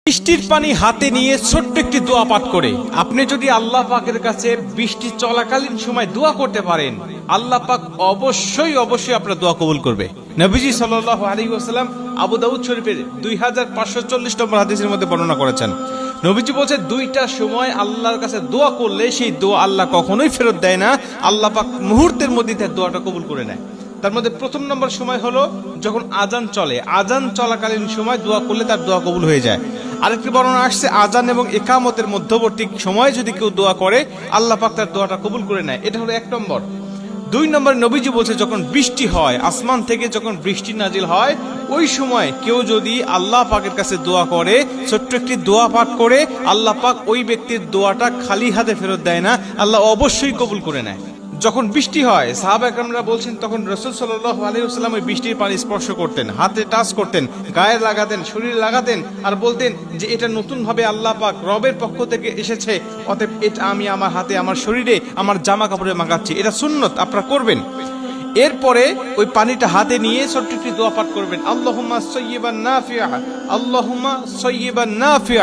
বৃষ্টির পানি হাতে নিয়ে ছোট্ট একটি দোয়া পাঠ করে আপনি যদি আল্লাহ পাকের কাছে বৃষ্টি চলাকালীন সময় দোয়া করতে পারেন, আল্লাহ পাক অবশ্যই আপনার দোয়া কবুল করবে। নবীজি সাল্লাল্লাহু আলাইহি ওয়াসাল্লাম আবু দাউদ শরীফের 2540 নম্বর হাদিসের মধ্যে বর্ণনা করেছেন। নবীজি বলছে দুইটা সময় আল্লাহর কাছে দোয়া করলে সেই দোয়া আল্লাহ কখনোই ফেরত দেয় না, আল্লাহ পাক মুহূর্তের মধ্যে তার দোয়াটা কবুল করে নেয়। তার মধ্যে প্রথম নম্বর সময় হলো যখন আজান চলে, আজান চলাকালীন সময় দোয়া করলে তার দোয়া কবুল হয়ে যায়। আরেকটি বর্ণনা আসছে আজান এবং ইকামতের মধ্যবর্তী সময় যদি কেউ দোয়া করে আল্লাহ পাক তার দোয়াটা কবুল করে নেয়। এটা হলো এক নম্বর। দুই নম্বর, নবীজি বলছে যখন বৃষ্টি হয়, আসমান থেকে যখন বৃষ্টি নাজিল হয়, ওই সময় কেউ যদি আল্লাহ পাকের কাছে দোয়া করে, ছোট্ট একটি দোয়া পাঠ করে, আল্লাহ পাক ওই ব্যক্তির দোয়াটা খালি হাতে ফেরত দেয় না, আল্লাহ অবশ্যই কবুল করে নেয়। যখন বৃষ্টি হয় সাহাবা একরামরা বলছেন তখন রাসূল সাল্লাল্লাহু আলাইহি ওয়াসাল্লাম ওই বৃষ্টির পানি স্পর্শ করতেন, হাতে টাচ করতেন, গায়ে লাগাতেন, শরীরে লাগাতেন, আর বলতেন যে এটা নতুন ভাবে আল্লাহ পাক রবের পক্ষ থেকে এসেছে, অতএব এটা আমি আমার হাতে, আমার শরীরে, আমার জামা কাপড়ে মাখাচ্ছি, এটা সুন্নত, আপনারা করবেন। এরপরে ওই পানিটা হাতে নিয়ে ছোট্ট একটি দোয়া পাঠ করবেন, আল্লাহুম্মা সাইয়্যিবান নাফিআ, আল্লাহুম্মা সাইয়্যিবান নাফিআ।